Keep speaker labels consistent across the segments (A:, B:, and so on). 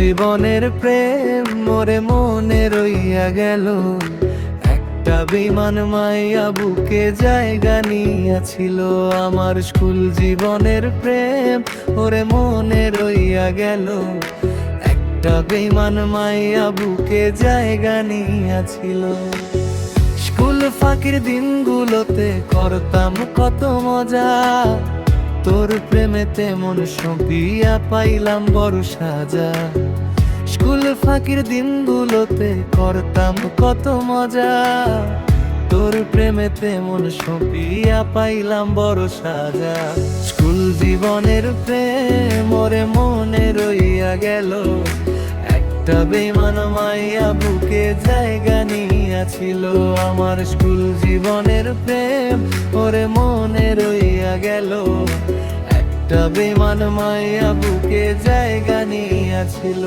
A: জীবনের প্রেম মোরে মনে রইয়া গেল, একটা বেঈমান মাইয়া বুকে জায়গা নিয়েছিল। আমার স্কুল জীবনের প্রেম ওরে মনে রইয়া গেল, একটা বেঈমান মাইয়া বুকে জায়গা নিয়েছিল। স্কুল ফাঁকির দিনগুলোতে করতাম কত মজা, তোর প্রেমেতে মন সঁপিয়া পাইলাম বড় সাজা। স্কুল ফাঁকির দিনগুলোতে করতাম কত মজা, তোর প্রেমেতে মন সঁপিয়া পাইলাম বড় সাজা। স্কুল জীবনের প্রেম ওরে মনে রইয়া গেল, একটা বেঈমান মাইয়া বুকে জায়গা নিয়েছিল। আমার স্কুল জীবনের প্রেম ওরে মনে রইয়া গেল, একটা বেঈমান মাইয়া বুকে জায়গা নিয়েছিল।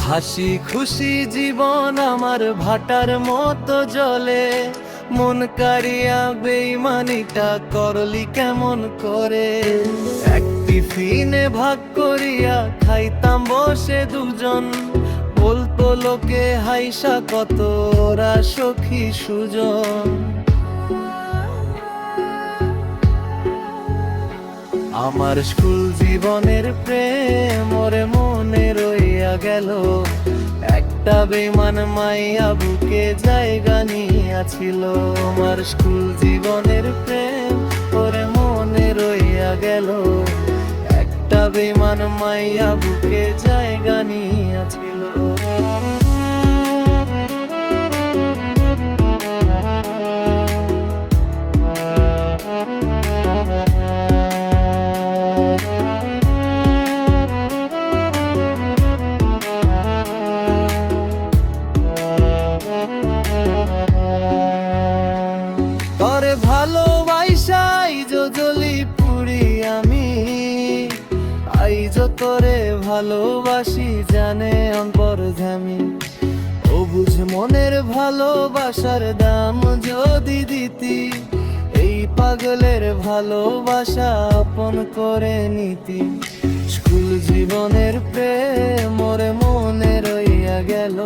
A: হাসি খুশি জীবন আমার ভাটার মতো জলে, মন কারিয়া বেঈমানিটা করলি কেমন করে। এক টিফিনে ভাগ করিয়া খাইতাম বসে দুজন, বলতো লোকে হাইসা কত ওরা সখী সুজন। আমার স্কুল জীবনের প্রেম ওরে মনে রইয়া গেল, একটা বেঈমান মাইয়া বুকে জায়গা নিয়েছিল। আমার স্কুল জীবনের প্রেম ওরে মনে রইয়া গেল, একটা বেঈমান মাইয়া বুকে জায়গা নিয়েছিল। ভালোবাসাই জলি পুরি আমি, আইজ তোরে ভালোবাসি জানে অন্তর্যামী। ও বুঝ মনের ভালোবাসার দাম যদি দিতি, এই পাগলের ভালোবাসা আপন করে নিতি। স্কুল জীবনের প্রেম ওরে মনে রইয়া গেল,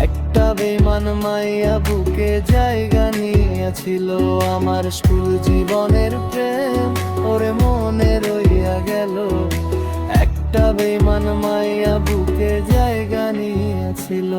A: একটা বেঈমান মাইয়া বুকে জায়গা নিয়েছিল। আমার স্কুল জীবনের প্রেম ওরে মনে রইয়া গেল, একটা বেঈমান মাইয়া বুকে জায়গা নিয়েছিল।